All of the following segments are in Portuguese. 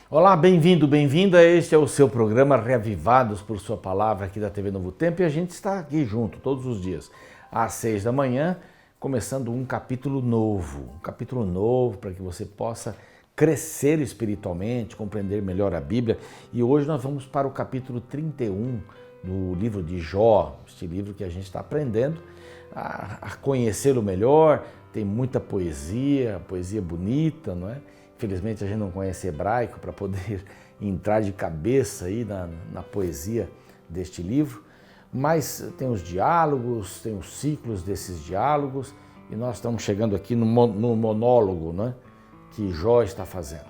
Olá, bem-vindo, bem-vinda. Este é o seu programa Reavivados por Sua Palavra aqui da TV Novo Tempo e a gente está aqui junto todos os dias às 6 da manhã, começando um capítulo novo para que você possa crescer espiritualmente, compreender melhor a Bíblia. E hoje nós vamos para o capítulo 31 do livro de Jó, este livro que a gente está aprendendo a conhecê-lo melhor. Tem muita poesia bonita, não é? Infelizmente a gente não conhece hebraico para poder entrar de cabeça aí na poesia deste livro, mas tem os diálogos, tem os ciclos desses diálogos e nós estamos chegando aqui no monólogo, né, que Jó está fazendo.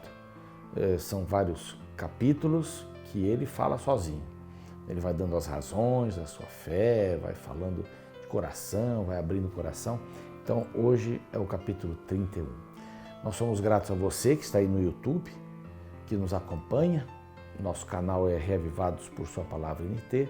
São vários capítulos que ele fala sozinho. Ele vai dando as razões da sua fé, vai falando de coração, vai abrindo o coração. Então hoje é o capítulo 31. Nós somos gratos a você que está aí no YouTube, que nos acompanha. Nosso canal é Reavivados por Sua Palavra NT.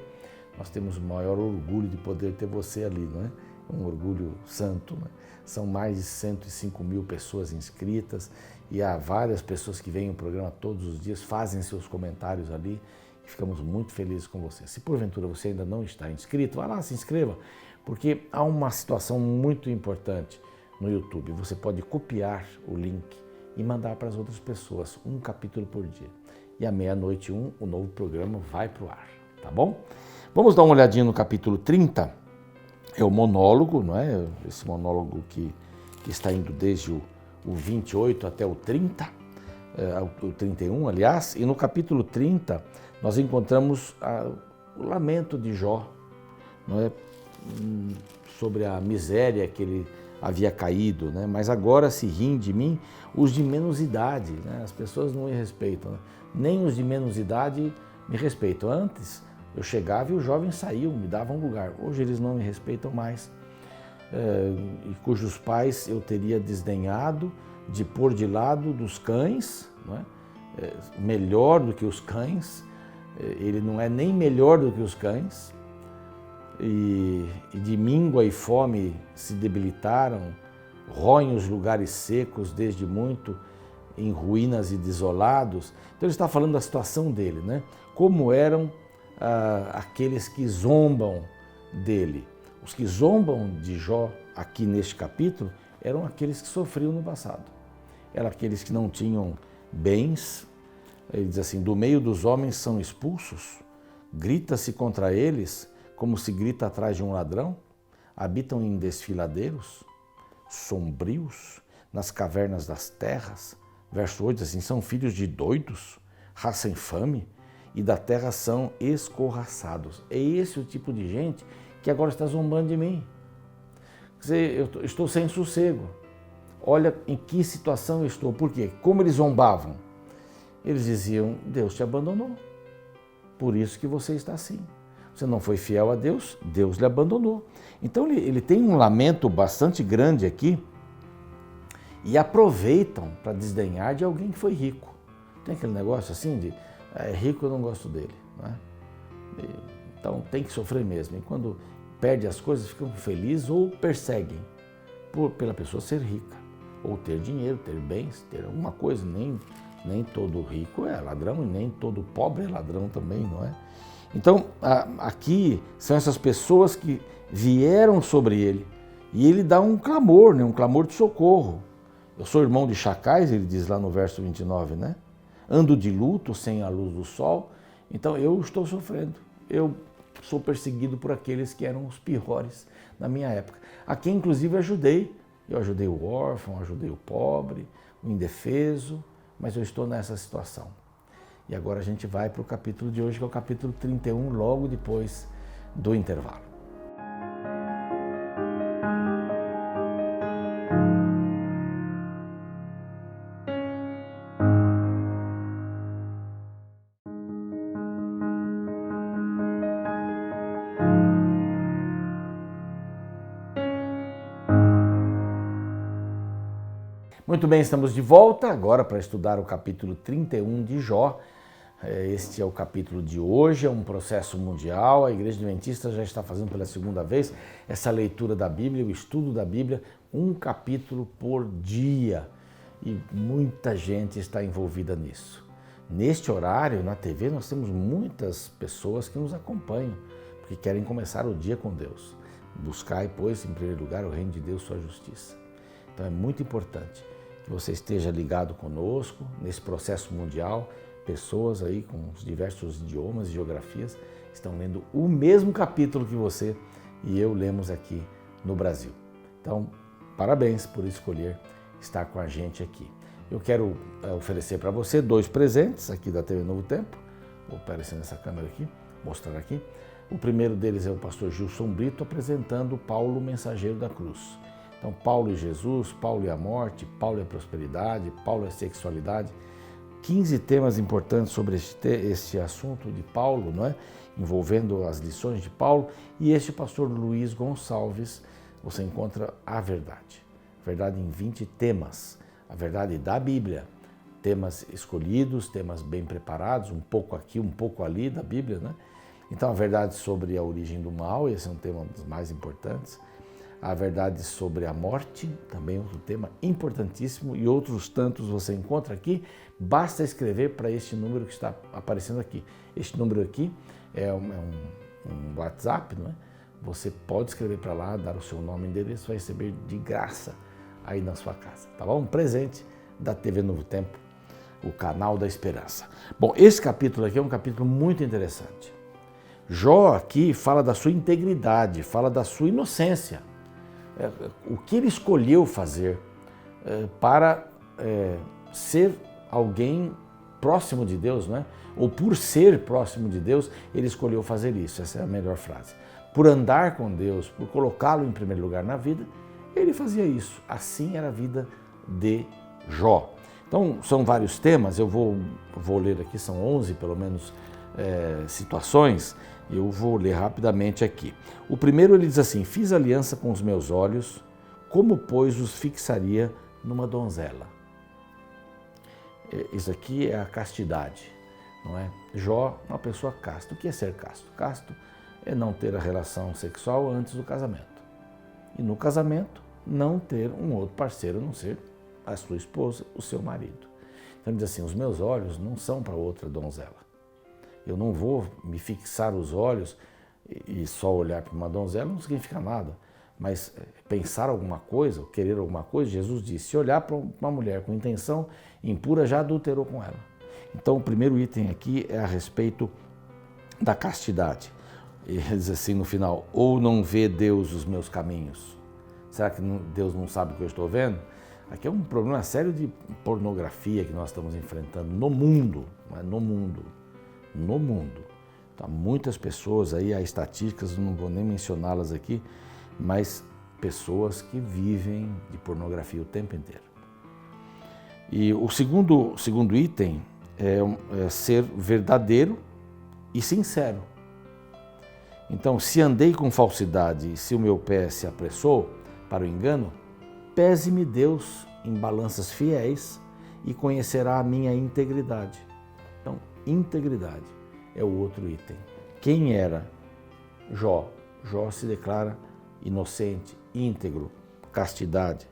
Nós temos o maior orgulho de poder ter você ali, não é? Um orgulho santo, né? São mais de 105 mil pessoas inscritas e há várias pessoas que veem o programa todos os dias, fazem seus comentários ali e ficamos muito felizes com você. Se porventura você ainda não está inscrito, vá lá, se inscreva, porque há uma situação muito importante no YouTube. Você pode copiar o link e mandar para as outras pessoas, um capítulo por dia. E à meia-noite, o novo programa vai para o ar, tá bom? Vamos dar uma olhadinha no capítulo 30, é o monólogo, não é? Esse monólogo que está indo desde o 28 até o 30, o 31, aliás, e no capítulo 30 nós encontramos o lamento de Jó, não é? Sobre a miséria que ele havia caído, né? Mas agora se riem de mim os de menos idade, né? As pessoas não me respeitam, né? Nem os de menos idade me respeitam. Antes eu chegava e os jovens saíam, me davam lugar. Hoje eles não me respeitam mais, e cujos pais eu teria desdenhado de pôr de lado dos cães, não é? Melhor do que os cães, ele não é nem melhor do que os cães. E de míngua e fome se debilitaram, roem os lugares secos desde muito, em ruínas e desolados. Então ele está falando da situação dele, né? Como eram aqueles que zombam dele. Os que zombam de Jó aqui neste capítulo eram aqueles que sofriam no passado. Eram aqueles que não tinham bens. Ele diz assim, do meio dos homens são expulsos, grita-se contra eles, como se grita atrás de um ladrão, habitam em desfiladeiros, sombrios, nas cavernas das terras. Verso 8, assim, são filhos de doidos, raça infame, e da terra são escorraçados. É esse o tipo de gente que agora está zombando de mim. Quer dizer, eu estou sem sossego. Olha em que situação eu estou. Por quê? Como eles zombavam? Eles diziam, Deus te abandonou, por isso que você está assim. Você não foi fiel a Deus, Deus lhe abandonou. Então ele tem um lamento bastante grande aqui e aproveitam para desdenhar de alguém que foi rico. Tem aquele negócio assim de, é rico, eu não gosto dele, né? Então tem que sofrer mesmo. E quando perde as coisas, ficam felizes ou perseguem pela pessoa ser rica, ou ter dinheiro, ter bens, ter alguma coisa. Nem todo rico é ladrão e nem todo pobre é ladrão também, não é? Então, aqui são essas pessoas que vieram sobre ele e ele dá um clamor, né? Um clamor de socorro. Eu sou irmão de chacais, ele diz lá no verso 29, né? Ando de luto sem a luz do sol, então eu estou sofrendo. Eu sou perseguido por aqueles que eram os piores na minha época. Aqui, inclusive, ajudei. Eu ajudei o órfão, ajudei o pobre, o indefeso, mas eu estou nessa situação. E agora a gente vai para o capítulo de hoje, que é o capítulo 31, logo depois do intervalo. Muito bem, estamos de volta agora para estudar o capítulo 31 de Jó. Este é o capítulo de hoje, é um processo mundial. A Igreja Adventista já está fazendo pela segunda vez essa leitura da Bíblia, o estudo da Bíblia, um capítulo por dia. E muita gente está envolvida nisso. Neste horário, na TV, nós temos muitas pessoas que nos acompanham, porque querem começar o dia com Deus. Buscai, pois, em primeiro lugar, o reino de Deus, sua justiça. Então é muito importante que você esteja ligado conosco nesse processo mundial. Pessoas aí com os diversos idiomas e geografias estão lendo o mesmo capítulo que você e eu lemos aqui no Brasil. Então, parabéns por escolher estar com a gente aqui. Eu quero oferecer para você 2 presentes aqui da TV Novo Tempo. Vou aparecer nessa câmera aqui, mostrar aqui. O primeiro deles é o pastor Gilson Brito apresentando Paulo, mensageiro da cruz. Então, Paulo e Jesus, Paulo e a morte, Paulo e a prosperidade, Paulo e a sexualidade. 15 temas importantes sobre este assunto de Paulo, não é? Envolvendo as lições de Paulo. E este pastor Luiz Gonçalves, você encontra a verdade. Verdade em 20 temas. A verdade da Bíblia. Temas escolhidos, temas bem preparados, um pouco aqui, um pouco ali da Bíblia, né? Então, a verdade sobre a origem do mal, esse é um tema dos mais importantes. A verdade sobre a morte, também outro tema importantíssimo, e outros tantos você encontra aqui. Basta escrever para este número que está aparecendo aqui. Este número aqui é um WhatsApp, não é? Você pode escrever para lá, dar o seu nome e endereço, vai receber de graça aí na sua casa, tá bom? Um presente da TV Novo Tempo, o canal da esperança. Bom, esse capítulo aqui é um capítulo muito interessante. Jó aqui fala da sua integridade, fala da sua inocência. O que ele escolheu fazer para ser alguém próximo de Deus, né? Ou por ser próximo de Deus, ele escolheu fazer isso. Essa é a melhor frase. Por andar com Deus, por colocá-lo em primeiro lugar na vida, ele fazia isso. Assim era a vida de Jó. Então, são vários temas, eu vou ler aqui, são 11 pelo menos situações, eu vou ler rapidamente aqui. O primeiro ele diz assim: fiz aliança com os meus olhos, como pois os fixaria numa donzela. Isso aqui é a castidade, não é? Jó é uma pessoa casta. O que é ser casto? Casto é não ter a relação sexual antes do casamento. E no casamento, não ter um outro parceiro, a não ser a sua esposa, o seu marido. Então ele diz assim: os meus olhos não são para outra donzela. Eu não vou me fixar os olhos e só olhar para uma donzela não significa nada. Mas pensar alguma coisa, querer alguma coisa, Jesus disse: se olhar para uma mulher com intenção impura, já adulterou com ela. Então o primeiro item aqui é a respeito da castidade. Ele diz assim no final: ou não vê Deus os meus caminhos? Será que Deus não sabe o que eu estou vendo? Aqui é um problema sério de pornografia que nós estamos enfrentando no mundo, no mundo. Então, muitas pessoas aí, há estatísticas, não vou nem mencioná-las aqui, mas pessoas que vivem de pornografia o tempo inteiro. E o segundo item é ser verdadeiro e sincero. Então, se andei com falsidade e se o meu pé se apressou para o engano, pese-me Deus em balanças fiéis e conhecerá a minha integridade. Então, integridade é o outro item. Quem era Jó? Jó se declara inocente, íntegro, castidade,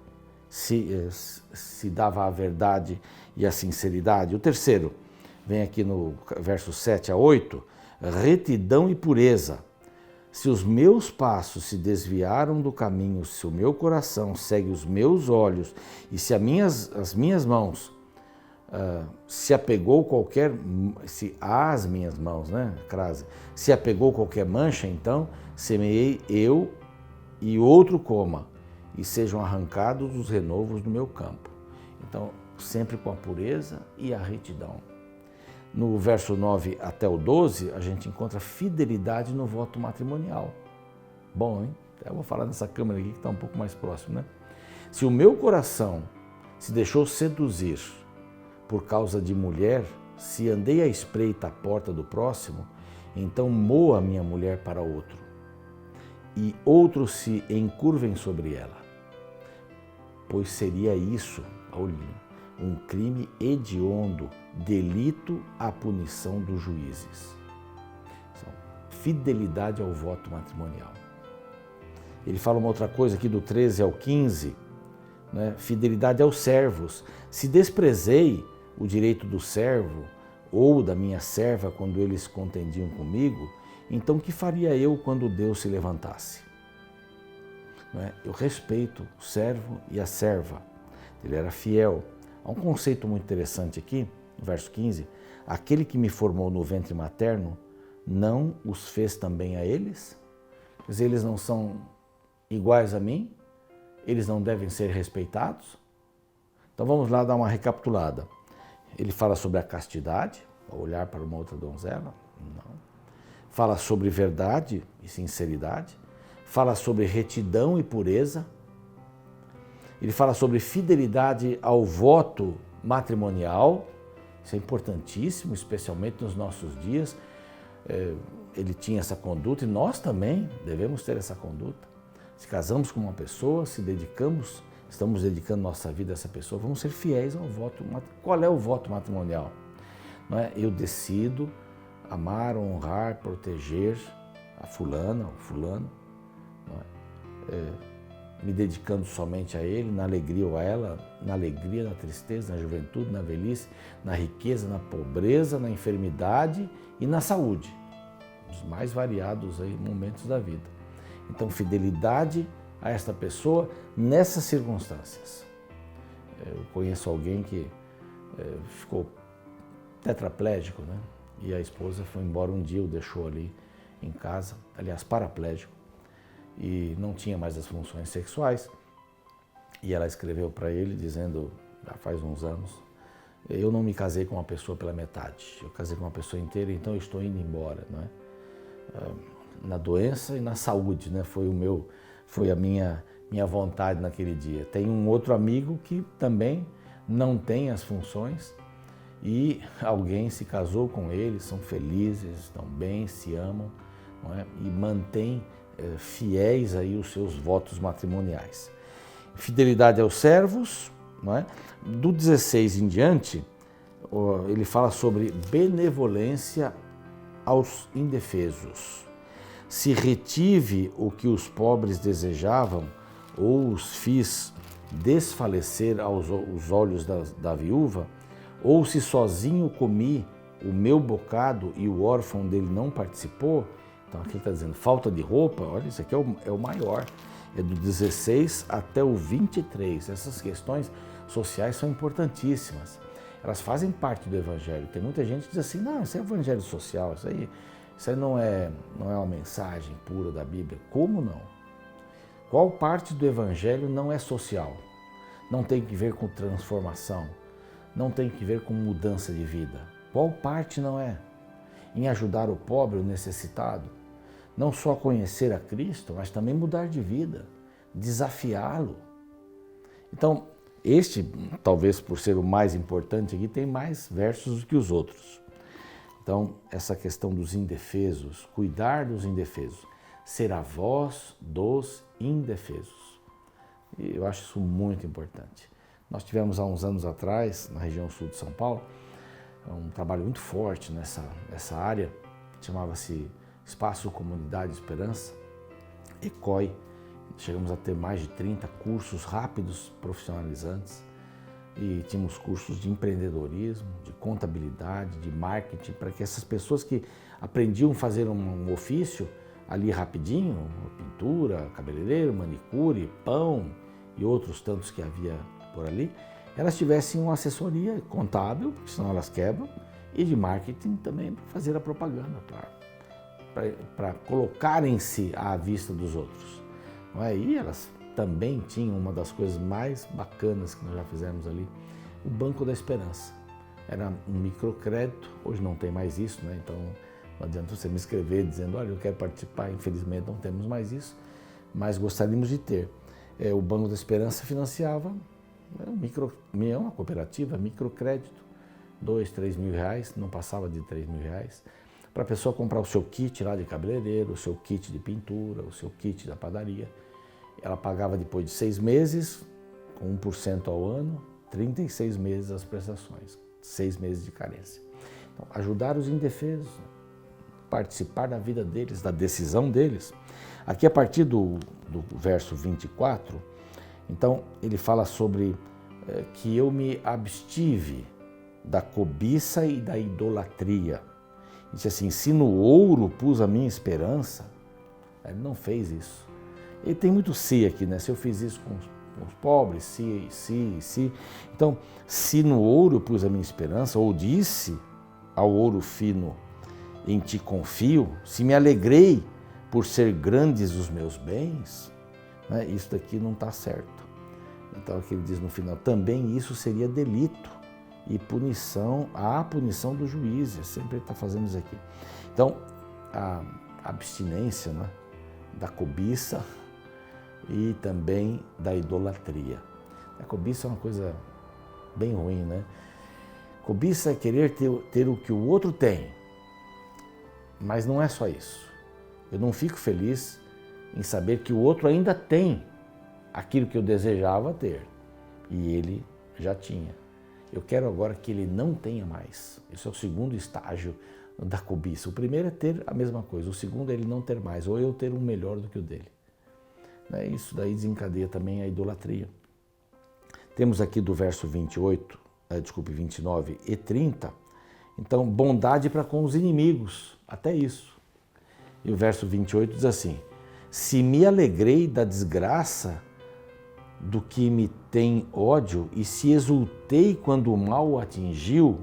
se dava a verdade e a sinceridade. O terceiro, vem aqui no versos 7 a 8, retidão e pureza. Se os meus passos se desviaram do caminho, se o meu coração segue os meus olhos e se as minhas mãos se apegou qualquer, se as minhas mãos, né, crase, se apegou qualquer mancha, então semeei eu e outro coma e sejam arrancados os renovos do meu campo. Então, sempre com a pureza e a retidão. No verso 9 até o 12, a gente encontra fidelidade no voto matrimonial. Bom, hein? Eu vou falar nessa câmera aqui que está um pouco mais próximo, né? Se o meu coração se deixou seduzir por causa de mulher, se andei à espreita à porta do próximo, então moa minha mulher para outro, e outros se encurvem sobre ela. Pois seria isso, um crime hediondo, delito à punição dos juízes. Fidelidade ao voto matrimonial. Ele fala uma outra coisa aqui do 13 ao 15, né? Fidelidade aos servos. Se desprezei o direito do servo ou da minha serva quando eles contendiam comigo, então que faria eu quando Deus se levantasse? Não é? Eu respeito o servo e a serva. Ele era fiel. Há um conceito muito interessante aqui, no verso 15. Aquele que me formou no ventre materno, não os fez também a eles? Quer dizer, eles não são iguais a mim? Eles não devem ser respeitados? Então vamos lá dar uma recapitulada. Ele fala sobre a castidade, olhar para uma outra donzela? Não. Fala sobre verdade e sinceridade. Fala sobre retidão e pureza. Ele fala sobre fidelidade ao voto matrimonial. Isso é importantíssimo, especialmente nos nossos dias. Ele tinha essa conduta e nós também devemos ter essa conduta. Se casamos com uma pessoa, se dedicamos, estamos dedicando nossa vida a essa pessoa, vamos ser fiéis ao voto. Qual é o voto matrimonial? Não é? Eu decido amar, honrar, proteger a fulana, o fulano, não é? Me dedicando somente a ele, na alegria ou a ela, na alegria, na tristeza, na juventude, na velhice, na riqueza, na pobreza, na enfermidade e na saúde. Os mais variados aí, momentos da vida. Então, fidelidade a esta pessoa nessas circunstâncias. Eu conheço alguém que ficou tetraplégico, né? E a esposa foi embora um dia, o deixou ali em casa, aliás, paraplégico, e não tinha mais as funções sexuais. E ela escreveu para ele dizendo, já faz uns anos, eu não me casei com uma pessoa pela metade, eu casei com uma pessoa inteira, então eu estou indo embora, não é? Na doença e na saúde, né? Foi a minha vontade naquele dia. Tem um outro amigo que também não tem as funções e alguém se casou com ele, são felizes, estão bem, se amam, não é? E mantêm fiéis aí os seus votos matrimoniais. Fidelidade aos servos, não é? Do 16 em diante, ele fala sobre benevolência aos indefesos. Se retive o que os pobres desejavam, ou os fiz desfalecer aos olhos da viúva, ou se sozinho comi o meu bocado e o órfão dele não participou. Então aqui está dizendo falta de roupa, olha, isso aqui é o maior, é do 16 até o 23. Essas questões sociais são importantíssimas, elas fazem parte do Evangelho. Tem muita gente que diz assim, não, isso é Evangelho social, isso aí não é uma mensagem pura da Bíblia. Como não? Qual parte do Evangelho não é social? Não tem que ver com transformação, não tem que ver com mudança de vida. Qual parte não é? Em ajudar o pobre, o necessitado, não só conhecer a Cristo, mas também mudar de vida, desafiá-lo. Então, este, talvez por ser o mais importante aqui, tem mais versos do que os outros. Então, essa questão dos indefesos, cuidar dos indefesos, ser a voz dos indefesos. E eu acho isso muito importante. Nós tivemos há uns anos atrás, na região sul de São Paulo, um trabalho muito forte nessa área, chamava-se Espaço Comunidade Esperança, ECOI. Chegamos a ter mais de 30 cursos rápidos, profissionalizantes, e tínhamos cursos de empreendedorismo, de contabilidade, de marketing, para que essas pessoas que aprendiam a fazer um ofício ali rapidinho, pintura, cabeleireiro, manicure, pão e outros tantos que havia por ali, elas tivessem uma assessoria contábil, porque senão elas quebram, e de marketing também para fazer a propaganda, para colocarem-se à vista dos outros. Não é? E elas também tinham uma das coisas mais bacanas que nós já fizemos ali, o Banco da Esperança. Era um microcrédito, hoje não tem mais isso, né? Então não adianta você me escrever dizendo, olha, eu quero participar, infelizmente não temos mais isso, mas gostaríamos de ter. O Banco da Esperança financiava uma cooperativa, microcrédito, 2, 3 mil reais, não passava de 3 mil reais, para a pessoa comprar o seu kit lá de cabeleireiro, o seu kit de pintura, o seu kit da padaria. Ela pagava depois de 6 meses, com 1% ao ano, 36 meses as prestações, 6 meses de carência. Então, ajudar os indefesos, participar da vida deles, da decisão deles. Aqui, a partir do verso 24, então, ele fala sobre que eu me abstive da cobiça e da idolatria. Disse assim, se no ouro pus a minha esperança, ele não fez isso. Ele tem muito se aqui, né? Se eu fiz isso com os pobres, se. Então, se no ouro pus a minha esperança, ou disse ao ouro fino, em ti confio, se me alegrei por ser grandes os meus bens, né? Isso daqui não está certo. Então, aqui ele diz no final, também isso seria delito e punição, a punição do juiz, sempre ele está fazendo isso aqui. Então, a abstinência, né, da cobiça e também da idolatria. A cobiça é uma coisa bem ruim, né? Cobiça é querer ter o que o outro tem, mas não é só isso. Eu não fico feliz em saber que o outro ainda tem aquilo que eu desejava ter e ele já tinha. Eu quero agora que ele não tenha mais. Esse é o segundo estágio da cobiça. O primeiro é ter a mesma coisa, o segundo é ele não ter mais, ou eu ter um melhor do que o dele. Isso daí desencadeia também a idolatria. Temos aqui do verso 29 e 30, então, bondade para com os inimigos, até isso. E o verso 28 diz assim, se me alegrei da desgraça do que me tem ódio, e se exultei quando o mal o atingiu,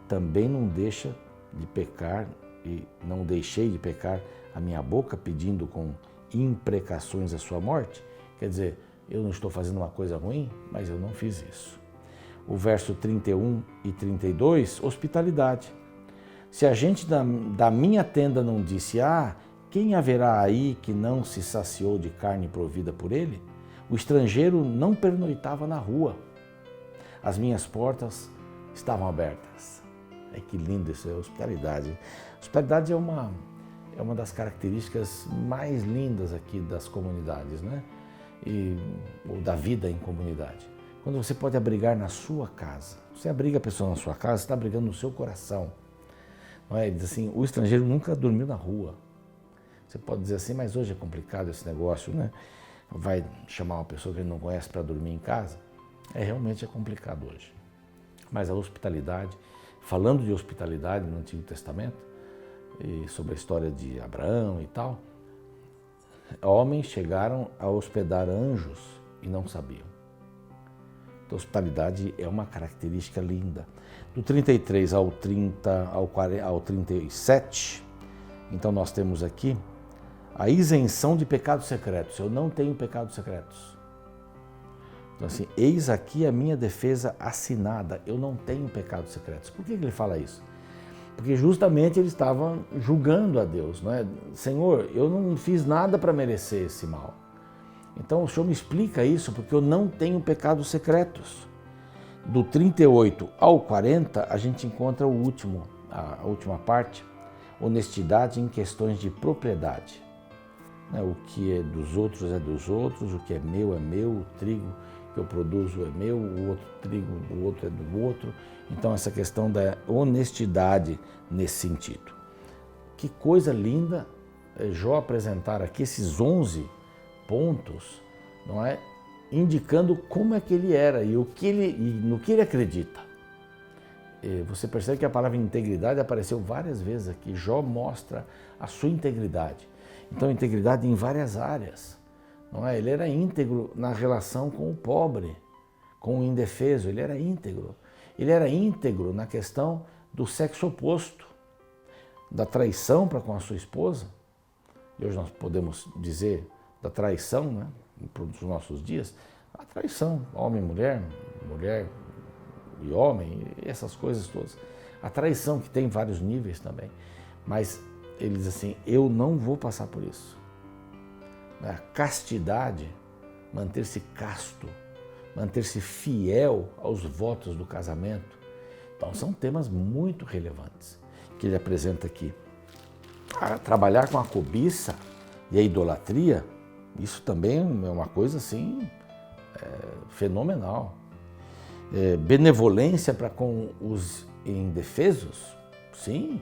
também não deixa de pecar, e não deixei de pecar a minha boca, pedindo com imprecações a sua morte. Quer dizer, eu não estou fazendo uma coisa ruim, mas eu não fiz isso. O verso 31 e 32, hospitalidade. Se a gente da minha tenda não disse, quem haverá aí que não se saciou de carne provida por ele? O estrangeiro não pernoitava na rua. As minhas portas estavam abertas. Que lindo isso, é hospitalidade. Hospitalidade é uma das características mais lindas aqui das comunidades, né? Ou da vida em comunidade. Quando você pode abrigar na sua casa. Você abriga a pessoa na sua casa, você está abrigando no seu coração. Não é? Ele diz assim, o estrangeiro nunca dormiu na rua. Você pode dizer assim, mas hoje é complicado esse negócio, né? Vai chamar uma pessoa que ele não conhece para dormir em casa? Realmente é complicado hoje. Mas a hospitalidade, falando de hospitalidade no Antigo Testamento, e sobre a história de Abraão e tal, homens chegaram a hospedar anjos e não sabiam. Então, hospitalidade é uma característica linda. Do 33 ao 37, então nós temos aqui a isenção de pecados secretos. Eu não tenho pecados secretos. Então assim, eis aqui a minha defesa assinada. Eu não tenho pecados secretos. Por que ele fala isso? Porque justamente ele estava julgando a Deus, não é? Senhor, eu não fiz nada para merecer esse mal. Então o Senhor me explica isso, porque eu não tenho pecados secretos. Do 38 ao 40, a gente encontra a última parte, honestidade em questões de propriedade. O que é dos outros, o que é meu, o trigo que eu produzo é meu, o outro trigo do outro é do outro. Então essa questão da honestidade nesse sentido. Que coisa linda Jó apresentar aqui esses 11 pontos, não é? Indicando como é que ele era e no que ele acredita. Você percebe que a palavra integridade apareceu várias vezes aqui. Jó mostra a sua integridade. Então, integridade em várias áreas, não é? Ele era íntegro na relação com o pobre, com o indefeso, ele era íntegro. Ele era íntegro na questão do sexo oposto, da traição para com a sua esposa. E hoje nós podemos dizer da traição, né? Para os nossos dias, a traição, homem e mulher, mulher e homem, essas coisas todas. A traição que tem vários níveis também, mas ele diz assim, eu não vou passar por isso. A castidade, manter-se casto, manter-se fiel aos votos do casamento. Então são temas muito relevantes que ele apresenta aqui. Trabalhar com a cobiça e a idolatria, isso também é uma coisa assim fenomenal. Benevolência para com os indefesos, sim.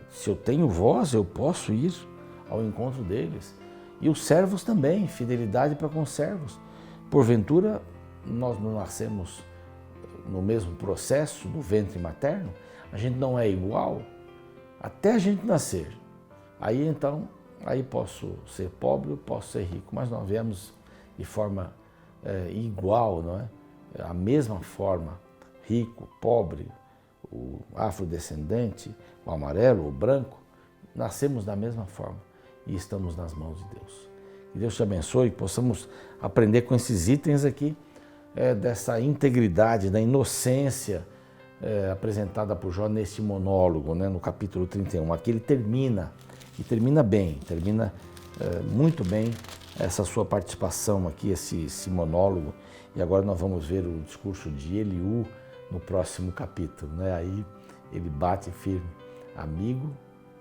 Se eu tenho voz, eu posso ir ao encontro deles. E os servos também, fidelidade para com os servos. Porventura, nós não nascemos no mesmo processo do ventre materno, a gente não é igual até a gente nascer. Aí então, aí posso ser pobre, posso ser rico, mas nós viemos de forma igual, não é? A mesma forma, rico, pobre, o afrodescendente, o amarelo, o branco, nascemos da mesma forma e estamos nas mãos de Deus. Que Deus te abençoe e possamos aprender com esses itens aqui, dessa integridade, da inocência apresentada por Jó neste monólogo, né, no capítulo 31. Aqui ele termina, e termina bem, termina muito bem essa sua participação aqui, esse monólogo. E agora nós vamos ver o discurso de Eliú no próximo capítulo, né? Aí ele bate firme, amigo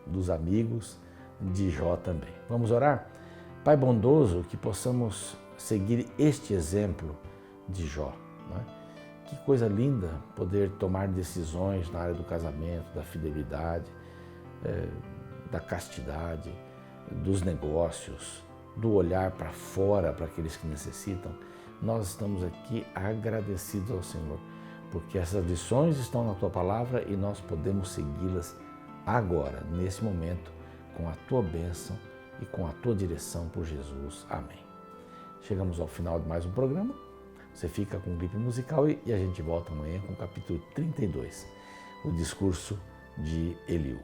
dos amigos de Jó também. Vamos orar? Pai bondoso, que possamos seguir este exemplo de Jó, né? Que coisa linda poder tomar decisões na área do casamento, da fidelidade, da castidade, dos negócios, do olhar para fora para aqueles que necessitam. Nós estamos aqui agradecidos ao Senhor, porque essas lições estão na Tua Palavra e nós podemos segui-las agora, nesse momento, com a Tua bênção e com a Tua direção por Jesus. Amém. Chegamos ao final de mais um programa. Você fica com o clipe musical e a gente volta amanhã com o capítulo 32, o discurso de Eliú.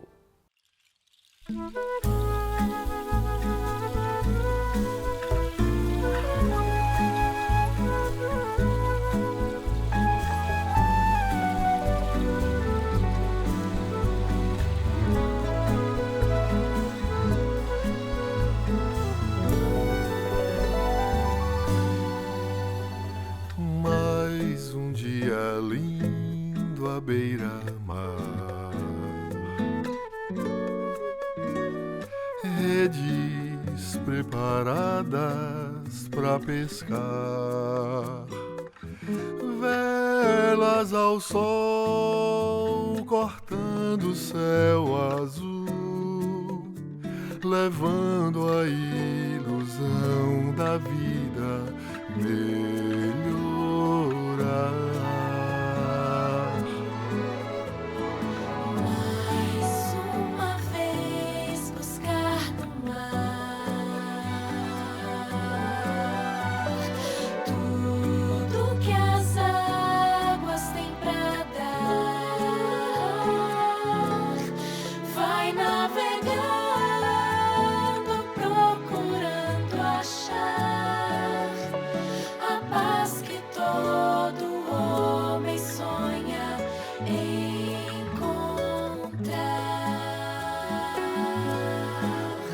Lindo à beira-mar, redes preparadas para pescar, velas ao sol cortando o céu azul, levando a ilusão da vida melhorar.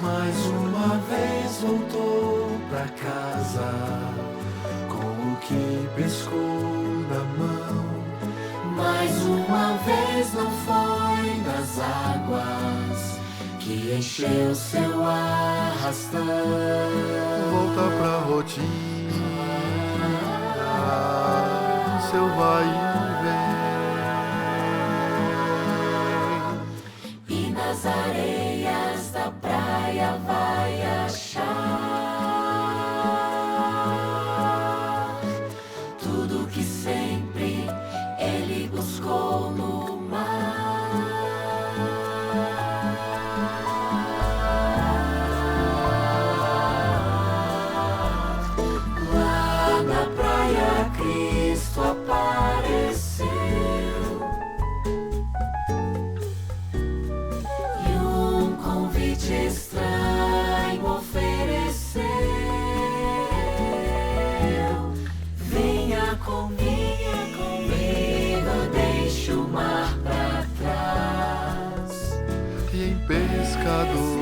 Mais uma vez voltou pra casa com o que pescou na mão. Mais uma vez não foi nas águas que encheu seu arrastão. Volta pra rotina, seu vai e vem. E nas areias da praia vai achar tudo que sempre ele buscou no mar. Lá na praia Cristo apareceu e um convite estranho ofereceu. Venha comigo, deixe o mar pra trás. E em pescador